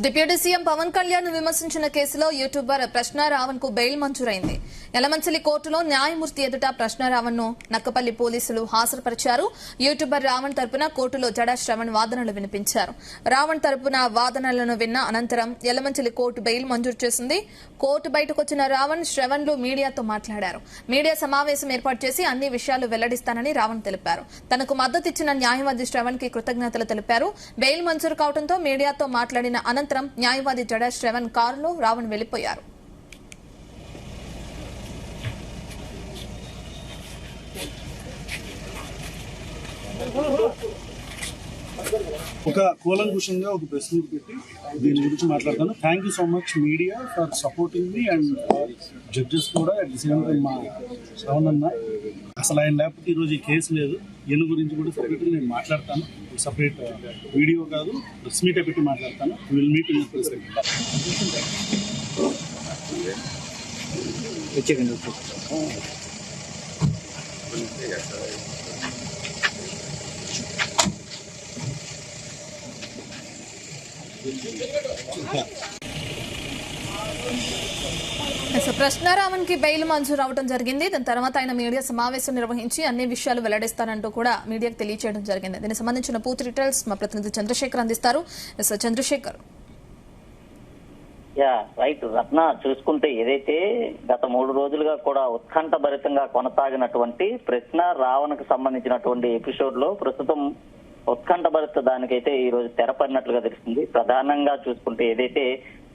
Deputy CM Pawan Kalyan విమర్శించిన కేసులో YouTuber ప్రశ్నారావణ్ కు బెయిల్ మంజూరైంది. యలమంచిలి కోర్టులో న్యాయమూర్తి ఎదుట ప్రశ్నారావణ్ ను నక్కపల్లి పోలీసులు హాజరుపరిచారు. యూట్యూబర్ రావణ్ తరపున కోర్టులో జడా శ్రవణ్ వాదనలు వినిపించారు. రావణ్ తరపున వాదనలను విన్న అనంతరం యలమంచిలి కోర్టు బెయిల్ మంజూరు చేసింది. కోర్టు బయటకొచ్చిన రావణ్, శ్రవణ్లు మీడియాతో మాట్లాడారు. మీడియా సమావేశం ఏర్పాటు చేసి అన్ని విషయాలు వెల్లడిస్తానని రావణ్ తెలిపారు. తనకు మద్దతిచ్చిన న్యాయవాది శ్రవణ్ కి కృతజ్ఞతలు తెలిపారు. బెయిల్ మంజూరు కావడంతో మీడియాతో మాట్లాడిన అనంతరం న్యాయవాది జడా శ్రవణ్ కారులో రావణ్ వెళ్లిపోయారు. ఒక కూలంకుషంగా ఒక ప్రెస్ మీట్ పెట్టి దీని గురించి మాట్లాడతాను. Thank you so much media for supporting me and judges కూడా అట్ ది సేమ్ టైం మా శ్రవణ్ అన్న. అసలు ఆయన లేకపోతే ఈరోజు ఈ కేసు లేదు. ఈయన గురించి కూడా సపరేట్గా నేను మాట్లాడతాను. సపరేట్ వీడియో కాదు, ప్రెస్ మీట్ పెట్టి మాట్లాడతాను. Will meet in press meet. ప్రశ్నారావణ్ కి బెయిల్ మంజూరు అవడం జరిగింది. దాని తర్వాత ఆయన మీడియా సమావేశం నిర్వహించి అన్ని విషయాలు వెల్లడిస్తానంటూ కూడా మీడియాకు తెలియజేయడం జరిగింది. దీనికి సంబంధించిన పూర్తి డీటెయిల్స్ మా ప్రతినిధి చంద్రశేఖర్ అందిస్తారు. చంద్రశేఖర్. రైట్ రత్న, చూసుకుంటే ఏదైతే గత 3 రోజులుగా కూడా ఉత్కంఠభరితంగా కొనసాగినటువంటి ప్రశ్నారావణ్కు సంబంధించినటువంటి ఎపిసోడ్ లో ప్రస్తుతం ఉత్కంఠభరిత దానికైతే ఈ రోజు తెరపడినట్లుగా తెలుస్తుంది. ప్రధానంగా చూసుకుంటే ఏదైతే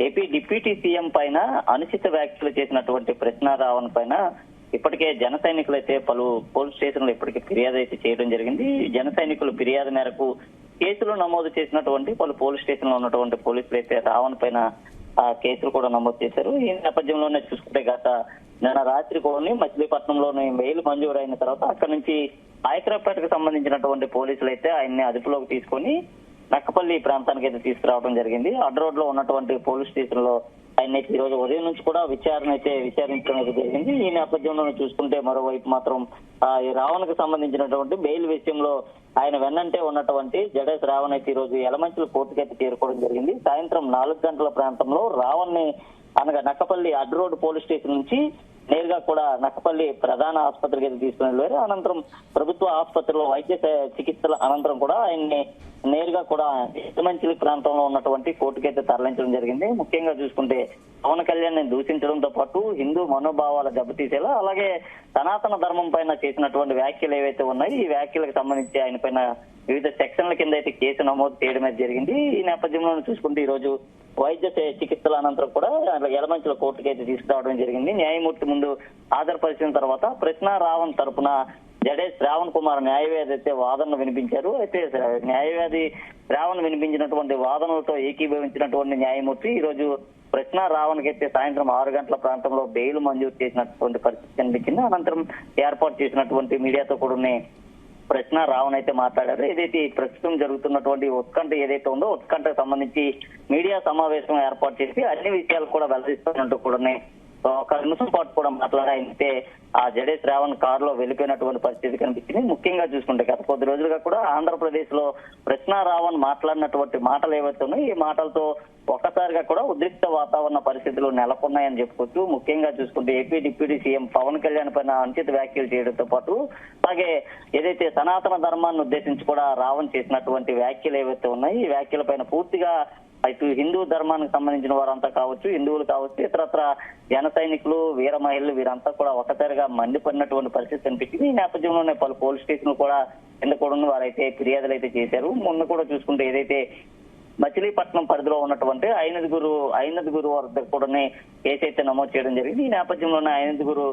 ఏపీ డిప్యూటీ సీఎం పైన అనుచిత వ్యాఖ్యలు చేసినటువంటి ప్రశ్నారావణ్ పైన ఇప్పటికే జన సైనికులు అయితే పలు పోలీస్ స్టేషన్లు ఇప్పటికే ఫిర్యాదు అయితే చేయడం జరిగింది. జన సైనికులు ఫిర్యాదు మేరకు కేసులు నమోదు చేసినటువంటి పలు పోలీస్ స్టేషన్లో ఉన్నటువంటి పోలీసులు అయితే రావణ్ పైన కేసులు కూడా నమోదు చేశారు. ఈ నేపథ్యంలోనే చూసుకుంటే గత నిన్న రాత్రి కూడా మచిలీపట్నంలోని బెయిల్ మంజూరు అయిన తర్వాత అక్కడి నుంచి ఆయకరాపేటకు సంబంధించినటువంటి పోలీసులు అయితే ఆయన్ని అదుపులోకి తీసుకొని నక్కపల్లి ప్రాంతానికి అయితే తీసుకురావడం జరిగింది. అడ్ రోడ్ లో ఉన్నటువంటి పోలీస్ స్టేషన్ లో ఆయన ఈ రోజు ఉదయం నుంచి కూడా విచారించడం అయితే జరిగింది. ఈ నేపథ్యంలో చూసుకుంటే మరోవైపు మాత్రం ఈ రావణ్ కు సంబంధించినటువంటి బెయిల్ విషయంలో ఆయన వెన్నంటే ఉన్నటువంటి జడా శ్రావణ్ అయితే ఈ రోజు యలమంచిలి కోర్టుకి అయితే చేరుకోవడం జరిగింది. సాయంత్రం 4 గంటల ప్రాంతంలో రావణ్ ని అనగా నక్కపల్లి అడ్ రోడ్ పోలీస్ స్టేషన్ నుంచి నేరుగా కూడా నక్కపల్లి ప్రధాన ఆసుపత్రికి అయితే తీసుకుని వెళ్ళారు. అనంతరం ప్రభుత్వ ఆసుపత్రిలో వైద్య చికిత్సల అనంతరం కూడా ఆయన్ని నేరుగా కూడా యలమంచిలి ప్రాంతంలో ఉన్నటువంటి కోర్టుకైతే తరలించడం జరిగింది. ముఖ్యంగా చూసుకుంటే పవన్ కళ్యాణ్ ని దూషించడంతో పాటు హిందూ మనోభావాల దెబ్బతీసేలా, అలాగే సనాతన ధర్మం పైన చేసినటువంటి వ్యాఖ్యలు ఏవైతే ఉన్నాయి ఈ వ్యాఖ్యలకు సంబంధించి ఆయన పైన వివిధ సెక్షన్ల కింద అయితే కేసు నమోదు చేయడం అయితే జరిగింది. ఈ నేపథ్యంలో చూసుకుంటే ఈ రోజు వైద్య చికిత్సల అనంతరం కూడా యలమంచిలి కోర్టుకి అయితే తీసుకురావడం జరిగింది. న్యాయమూర్తి ముందు హాజరుపరిచిన తర్వాత ప్రశ్నారావణ్ తరపున జడే శ్రావణ్ కుమార్ న్యాయవాది అయితే వాదనలు వినిపించారు. అయితే న్యాయవాది శ్రావణ్ వినిపించినటువంటి వాదనలతో ఏకీభవించినటువంటి న్యాయమూర్తి ఈ రోజు ప్రశ్నారావణ్కి అయితే సాయంత్రం 6 గంటల ప్రాంతంలో బెయిల్ మంజూరు చేసినటువంటి పరిస్థితి కనిపించింది. అనంతరం ఏర్పాటు చేసినటువంటి మీడియాతో కూడా ప్రశ్నారావణ్ అయితే మాట్లాడారు. ఏదైతే ప్రస్తుతం జరుగుతున్నటువంటి ఉత్కంఠ ఏదైతే ఉందో ఉత్కంఠకు సంబంధించి మీడియా సమావేశం ఏర్పాటు చేసి అన్ని విషయాలు కూడా వెల్లడిస్తున్నట్టు కూడా ఒక నిమిషం పాటు కూడా మాట్లాడాయంటే ఆ జడే శ్రావణ్ కారులో వెళ్లిపోయినటువంటి పరిస్థితి కనిపించింది. ముఖ్యంగా చూసుకుంటే గత కొద్ది రోజులుగా కూడా ఆంధ్రప్రదేశ్ లో ప్రశ్నారావణ్ మాట్లాడినటువంటి మాటలు ఏవైతే ఉన్నాయో ఈ మాటలతో ఒక్కసారిగా కూడా ఉద్రిక్త వాతావరణ పరిస్థితులు నెలకొన్నాయని చెప్పుకోవచ్చు. ముఖ్యంగా చూసుకుంటే AP deputy CM Pawan Kalyan పైన అనుచిత వ్యాఖ్యలు చేయడంతో పాటు అలాగే ఏదైతే సనాతన ధర్మాన్ని ఉద్దేశించి కూడా రావణ్ చేసినటువంటి వ్యాఖ్యలు ఏవైతే ఉన్నాయో ఈ వ్యాఖ్యల పైన పూర్తిగా ఇటు హిందూ ధర్మానికి సంబంధించిన వారంతా కావచ్చు, హిందువులు కావచ్చు, ఇతరత్ర జన సైనికులు, వీర మహిళలు వీరంతా కూడా ఒకసారిగా మండిపడినటువంటి పరిస్థితి కనిపించింది. ఈ నేపథ్యంలోనే పలు పోలీస్ స్టేషన్లు కూడా కింద కూడా వారైతే ఫిర్యాదులు అయితే చేశారు. మొన్న కూడా చూసుకుంటే ఏదైతే మచిలీపట్నం పరిధిలో ఉన్నటువంటి ఐనదుగురు వద్ద కూడా కేసు అయితే నమోదు చేయడం జరిగింది. ఈ నేపథ్యంలోనే ఐనదుగురు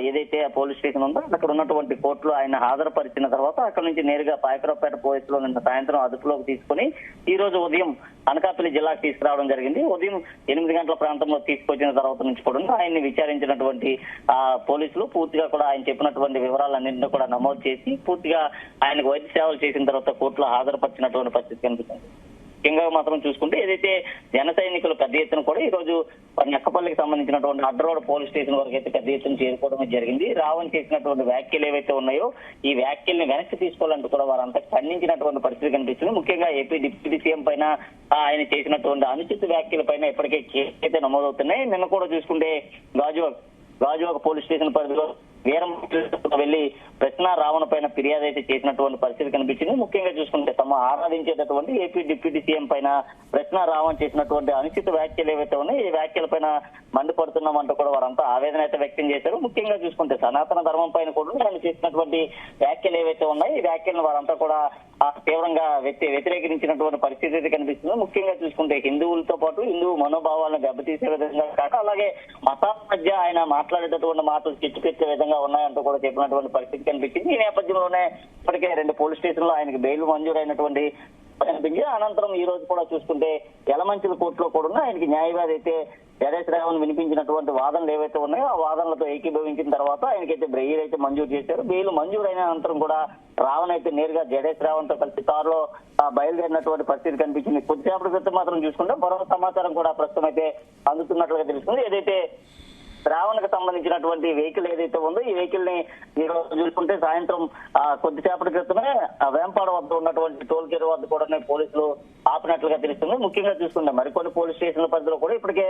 ఏదైతే పోలీస్ స్టేషన్ ఉందో అక్కడ ఉన్నటువంటి కోర్టులో ఆయన హాజరుపరిచిన తర్వాత అక్కడ నుంచి నేరుగా పాయకరావుపేట పోలీసులో నిన్న సాయంత్రం అదుపులోకి తీసుకుని ఈ రోజు ఉదయం అనకాపల్లి జిల్లాకు తీసుకురావడం జరిగింది. ఉదయం 8 గంటల ప్రాంతంలో తీసుకొచ్చిన తర్వాత నుంచి కూడా ఆయన్ని విచారించినటువంటి పోలీసులు పూర్తిగా కూడా ఆయన చెప్పినటువంటి వివరాలన్నింటినీ కూడా నమోదు చేసి పూర్తిగా ఆయనకు వైద్య సేవలు చేసిన తర్వాత కోర్టులో హాజరుపరిచినటువంటి పరిస్థితి కనిపిస్తుంది. ముఖ్యంగా మాత్రం చూసుకుంటే ఏదైతే జన సైనికులు పెద్ద ఎత్తున కూడా ఈ రోజు నక్కపల్లికి సంబంధించినటువంటి అడ్డరోడ్ పోలీస్ స్టేషన్ వరకు అయితే పెద్ద ఎత్తున చేరుకోవడం జరిగింది. రావణ్ చేసినటువంటి వ్యాఖ్యలు ఏవైతే ఉన్నాయో ఈ వ్యాఖ్యల్ని వెనక్కి తీసుకోవాలంటూ కూడా వారంతా ఖండించినటువంటి పరిస్థితి కనిపిస్తుంది. ముఖ్యంగా ఏపీ డిప్యూటీ సీఎం పైన ఆయన చేసినటువంటి అనుచిత వ్యాఖ్యల పైన ఇప్పటికే కేసు అయితే నమోదవుతున్నాయి. నిన్న కూడా చూసుకుంటే గాజువాక పోలీస్ స్టేషన్ పరిధిలో వీరం వెళ్లి ప్రశ్న రావణ పైన ఫిర్యాదు అయితే చేసినటువంటి పరిస్థితి కనిపించింది. ముఖ్యంగా చూసుకుంటే తమ ఆరాధించేటటువంటి ఏపీ డిప్యూటీ సీఎం పైన ప్రశ్న రావణ్ చేసినటువంటి అనుచిత వ్యాఖ్యలు ఏవైతే ఉన్నాయో ఈ వ్యాఖ్యల పైన మండిపడుతున్నామంటూ కూడా వారంతా ఆవేదన అయితే వ్యక్తం చేశారు. ముఖ్యంగా చూసుకుంటే సనాతన ధర్మం పైన కూడా ఆయన చేసినటువంటి వ్యాఖ్యలు ఏవైతే ఉన్నాయో ఈ వ్యాఖ్యలను వారంతా కూడా తీవ్రంగా వ్యతిరేకించినటువంటి పరిస్థితి అయితే కనిపిస్తుంది. ముఖ్యంగా చూసుకుంటే హిందువులతో పాటు హిందూ మనోభావాలను దెబ్బతీసే విధంగా కాక అలాగే మతాల మధ్య ఆయన మాట్లాడేటటువంటి మాటలు చిచ్చుపెట్టే విధంగా ఉన్నాయంటూ కూడా చెప్పినటువంటి పరిస్థితి కనిపించింది. ఈ నేపథ్యంలోనే ఇప్పటికే 2 పోలీస్ స్టేషన్లో ఆయనకి బెయిల్ మంజూరైనటువంటి కనిపించింది. అనంతరం ఈ రోజు కూడా చూసుకుంటే యలమంచిలి కోర్టులో కూడా ఆయనకి న్యాయవాది అయితే జడేష్ రావణ్ వినిపించినటువంటి వాదనలు ఏవైతే ఉన్నాయో ఆ వాదనలతో ఏకీభవించిన తర్వాత ఆయనకైతే బెయిల్ అయితే మంజూరు చేశారు. బెయిల్ మంజూరైన అనంతరం కూడా రావణ్ అయితే నేరుగా జడేష్ రావణ్ తో కలిసి కారులో బయలుదేరినటువంటి పరిస్థితి కనిపించింది. కొద్దిసేపటి క్రితం మాత్రం చూసుకుంటే మరో సమాచారం కూడా ప్రస్తుతం అయితే అందుతున్నట్లుగా తెలుస్తుంది. ఏదైతే రావణ్ కు సంబంధించినటువంటి వెహికల్ ఏదైతే ఉందో ఈ వెహికల్ ని ఈ రోజు చూసుకుంటే సాయంత్రం కొద్దిసేపటి క్రితమే వేంపాడ వద్ద ఉన్నటువంటి టోల్ గేట్ వద్ద కూడా పోలీసులు ఆపినట్లుగా తెలుస్తుంది. ముఖ్యంగా చూసుకుంటే మరికొన్ని పోలీస్ స్టేషన్ల పరిధిలో కూడా ఇప్పటికే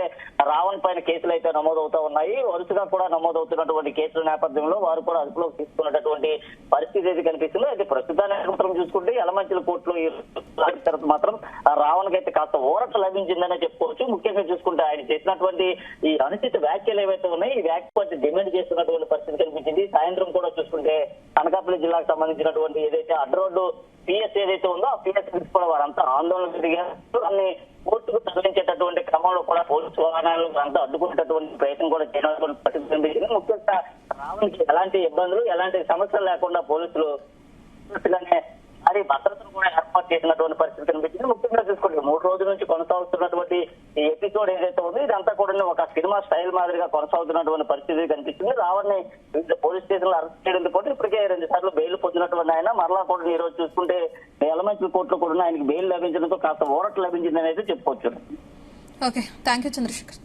రావణ్ పైన కేసులు అయితే నమోదవుతా ఉన్నాయి. వరుసగా కూడా నమోదవుతున్నటువంటి కేసుల నేపథ్యంలో వారు కూడా అదుపులోకి తీసుకున్నటువంటి పరిస్థితి అయితే కనిపిస్తుంది. అయితే ప్రస్తుతానికి మాత్రం చూసుకుంటే యలమంచిలి కోర్టులో తర్వాత మాత్రం రావణ్ అయితే కాస్త ఊరట లభించిందనే చెప్పుకోవచ్చు. ముఖ్యంగా చూసుకుంటే ఆయన చేసినటువంటి ఈ అనుచిత వ్యాఖ్యలు ఏవైతే ఉన్నాయి ఈ వ్యాఖ్య డిమాండ్ చేస్తున్నటువంటి పరిస్థితి కనిపించింది. సాయంత్రం కూడా చూసుకుంటే అనకాపల్లి జిల్లాకు సంబంధించినటువంటి ఏదైతే అడ్డరోడ్డు పిఎస్ ఏదైతే ఉందో ఆ పిఎస్ కూడా వారంతా ఆందోళన తిరిగారు. అన్ని కోర్టుకు తరలించేటటువంటి క్రమంలో కూడా పోలీసు వాహనాలు అంతా అడ్డుకునేటటువంటి ప్రయత్నం కూడా చేయడానికి పరిస్థితి కనిపించింది. ముఖ్యంగా రావణ్కి ఎలాంటి ఇబ్బందులు ఎలాంటి సమస్యలు లేకుండా పోలీసులు భారీ భద్రతను కూడా ఏర్పాటు చేసినటువంటి పరిస్థితి కనిపించింది. ముఖ్యంగా చూసుకుంటే 3 రోజుల నుంచి కొనసాగుతున్నటువంటి ఈ ఎపిసోడ్ ఏదైతే ఉందో ఇదంతా కూడా ఒక సినిమా స్టైల్ మాదిరిగా కొనసాగుతున్నటువంటి పరిస్థితి కనిపిస్తుంది. రావణ్ని వివిధ పోలీస్ స్టేషన్లు అరెస్ట్ చేయడంతో పాటు ఇప్పటికే 2 సార్లు బెయిల్ పొందినటువంటి ఆయన మరలా కూడా ఈ రోజు చూసుకుంటే యలమంచిలి కోర్టులో కూడా ఆయనకి బెయిల్ లభించడంతో కాస్త ఊరట లభించిందని అయితే చెప్పుకోవచ్చు. Okay, thank you Chandrasekhar.